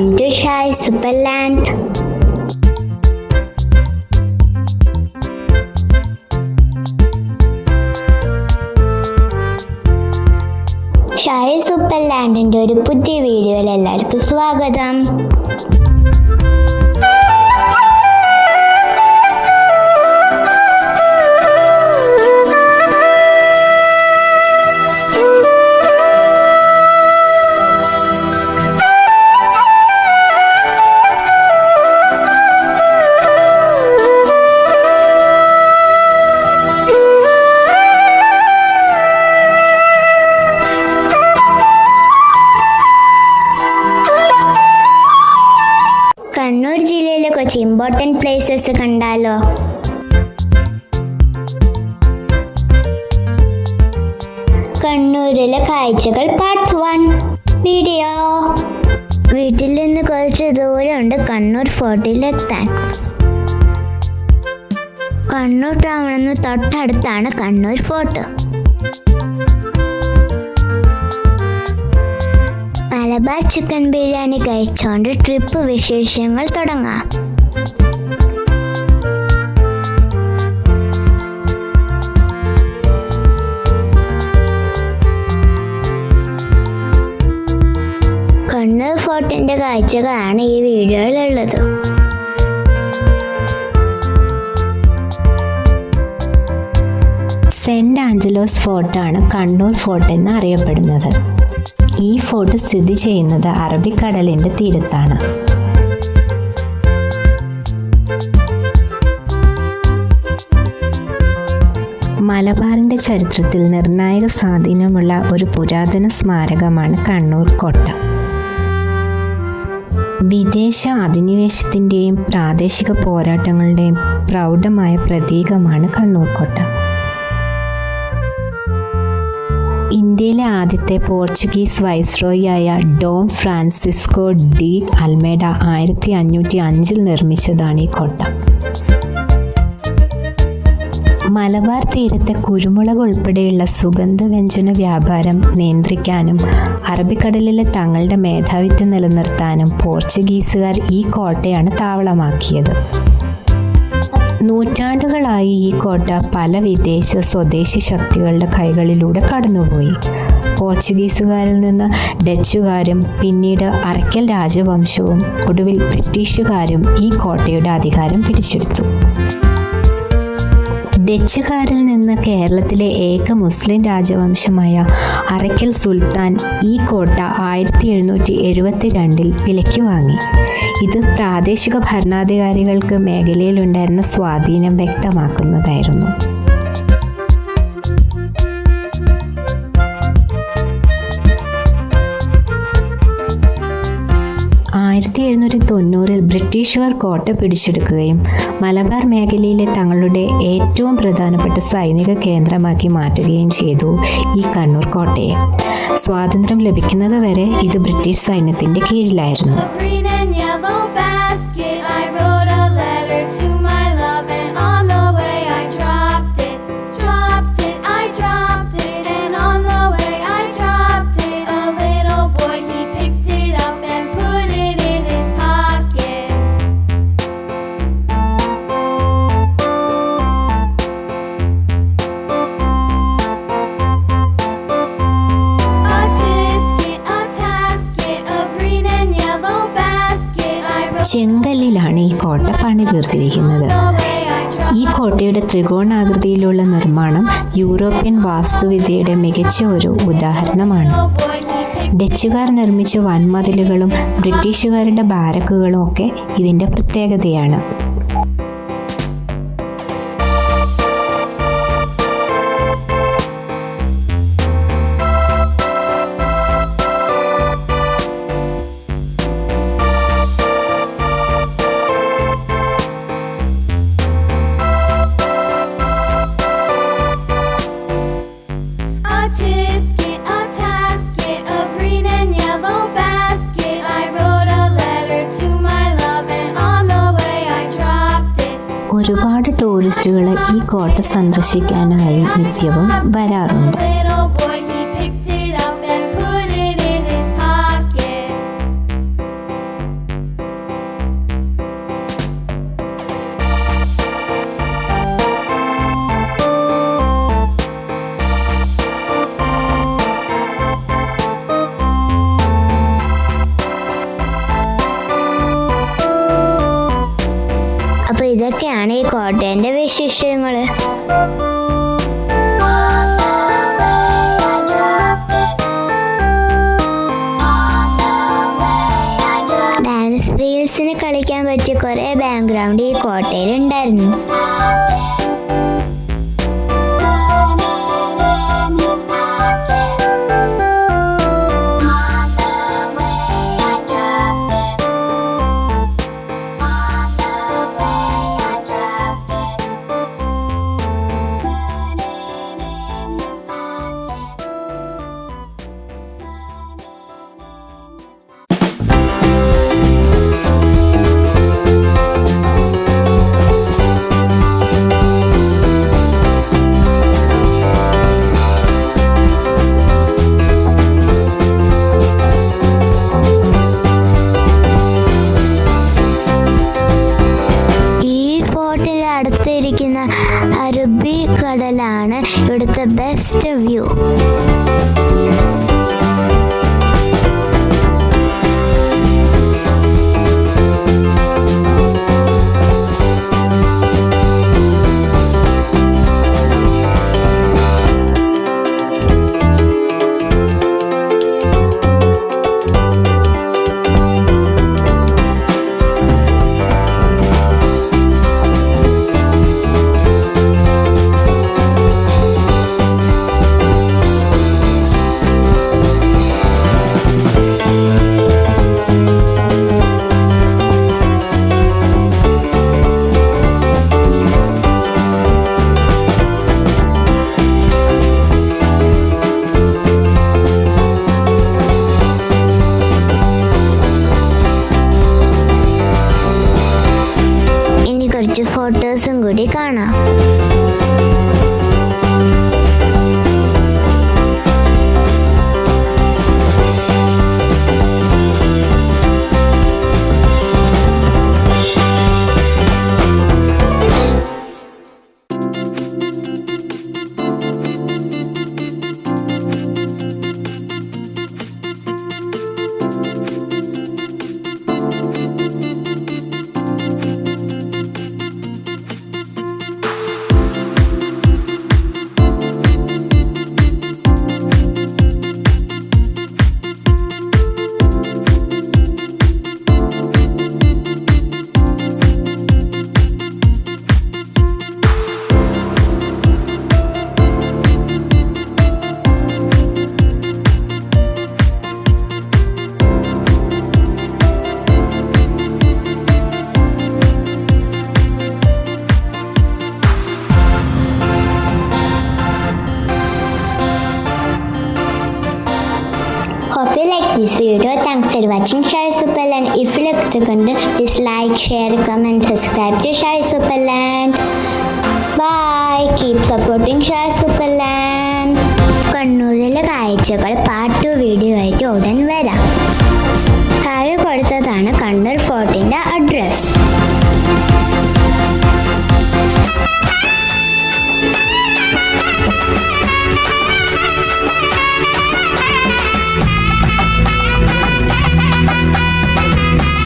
Welcome to Shai Superland. Shai സൂപ്പർലാൻഡിൻ്റെ ഒരു പുതിയ വീഡിയോയിൽ എല്ലാവർക്കും സ്വാഗതം. കണ്ണൂർ ജില്ലയിലെ കുറച്ച് ഇമ്പോർട്ടൻറ്റ് പ്ലേസസ് കണ്ടാലോ? കണ്ണൂരിലെ കാഴ്ചകൾ പാർട്ട് 1 വീഡിയോ. വീട്ടിൽ നിന്ന് കുറച്ച് ദൂരമുണ്ട് കണ്ണൂർ ഫോർട്ടിലെത്താൻ. കണ്ണൂർ ടൗണിന് തൊട്ടടുത്താണ് കണ്ണൂർ ഫോർട്ട്. മലബാർ ചിക്കൻ ബിരിയാണി കഴിച്ചുകൊണ്ട് ട്രിപ്പ് വിശേഷങ്ങൾ തുടങ്ങാം. കണ്ണൂർ ഫോർട്ടിന്റെ കാഴ്ചകളാണ് ഈ വീഡിയോയിലുള്ളത്. സെന്റ് ആഞ്ചലോസ് ഫോർട്ടാണ് കണ്ണൂർ ഫോർട്ട് എന്ന് അറിയപ്പെടുന്നത്. ഈ ഫോർട്ട് സ്ഥിതി ചെയ്യുന്നത് അറബിക്കടലിൻ്റെ തീരത്താണ്. മലബാറിൻ്റെ ചരിത്രത്തിൽ നിർണായക സ്വാധീനമുള്ള ഒരു പുരാതന സ്മാരകമാണ് കണ്ണൂർ കോട്ട. വിദേശ അധിനിവേശത്തിൻ്റെയും പ്രാദേശിക പോരാട്ടങ്ങളുടെയും പ്രൗഢമായ പ്രതീകമാണ് കണ്ണൂർ കോട്ട. ഇന്ത്യയിലെ ആദ്യത്തെ പോർച്ചുഗീസ് വൈസ്രോയിയായ ഡോം ഫ്രാൻസിസ്കോ ഡി അൽമേഡ 1505 നിർമ്മിച്ചതാണ് ഈ കോട്ട. മലബാർ തീരത്തെ കുരുമുളക് ഉൾപ്പെടെയുള്ള സുഗന്ധവ്യഞ്ജന വ്യാപാരം നിയന്ത്രിക്കാനും അറബിക്കടലിലെ തങ്ങളുടെ മേധാവിത്വം നിലനിർത്താനും പോർച്ചുഗീസുകാർ ഈ കോട്ടയാണ് താവളമാക്കിയത്. നൂറ്റാണ്ടുകളായി ഈ കോട്ട പല വിദേശ സ്വദേശി ശക്തികളുടെ കൈകളിലൂടെ കടന്നുപോയി. പോർച്ചുഗീസുകാരിൽ നിന്ന് ഡച്ചുകാരും പിന്നീട് അറയ്ക്കൽ രാജവംശവും ഒടുവിൽ ബ്രിട്ടീഷുകാരും ഈ കോട്ടയുടെ അധികാരം പിടിച്ചെടുത്തു. ഡച്ചുകാരിൽ നിന്ന് കേരളത്തിലെ ഏക മുസ്ലിം രാജവംശമായ അറയ്ക്കൽ സുൽത്താൻ ഈ കോട്ട 1772 വിലയ്ക്ക് വാങ്ങി. ഇത് പ്രാദേശിക ഭരണാധികാരികൾക്ക് മേഖലയിലുണ്ടായിരുന്ന സ്വാധീനം വ്യക്തമാക്കുന്നതായിരുന്നു. 1790 ബ്രിട്ടീഷുകാർ കോട്ട പിടിച്ചെടുക്കുകയും മലബാർ മേഖലയിലെ തങ്ങളുടെ ഏറ്റവും പ്രധാനപ്പെട്ട സൈനിക കേന്ദ്രമാക്കി മാറ്റുകയും ചെയ്തു ഈ കണ്ണൂർ കോട്ടയെ. സ്വാതന്ത്ര്യം ലഭിക്കുന്നത് വരെ ഇത് ബ്രിട്ടീഷ് സൈന്യത്തിൻ്റെ കീഴിലായിരുന്നു. ചെങ്കല്ലിലാണ് ഈ കോട്ട പണി തീർത്തിരിക്കുന്നത്. ഈ കോട്ടയുടെ ത്രികോണാകൃതിയിലുള്ള നിർമ്മാണം യൂറോപ്യൻ വാസ്തുവിദ്യയുടെ മികച്ച ഒരു ഉദാഹരണമാണ്. ഡച്ചുകാർ നിർമ്മിച്ച വൻമതിലുകളും ബ്രിട്ടീഷുകാരുടെ ബാരക്കുകളും ഒക്കെ ഇതിൻ്റെ പ്രത്യേകതയാണ്. ഒരുപാട് ടൂറിസ്റ്റുകൾ ഈ കോട്ട സന്ദർശിക്കാനായി നിത്യവും വരാറുണ്ട്. ഫോർട്ടിന്റെ വിശേഷങ്ങള്. ഡാൻസ് റീൽസിന് കളിക്കാൻ പറ്റിയ കുറെ ബാക്ക്ഗ്രൗണ്ട് ഈ കോട്ടയിൽ ഉണ്ടായിരുന്നു. അടുത്തിരിക്കുന്ന അറബി കടലാണ് ഇവിടുത്തെ ബെസ്റ്റ് വ്യൂ. കുറച്ച് ഫോട്ടോസും കൂടി കാണാം. Hope you like this video. Thanks for watching Shy Superland. If you like the content, please like, share, comment, subscribe to Shy Superland. Bye. Keep supporting Shy Superland. കണ്ണൂരിലെ കാഴ്ചകൾ പാർട്ട് 2 വീഡിയോ ആയിട്ട് ഉടൻ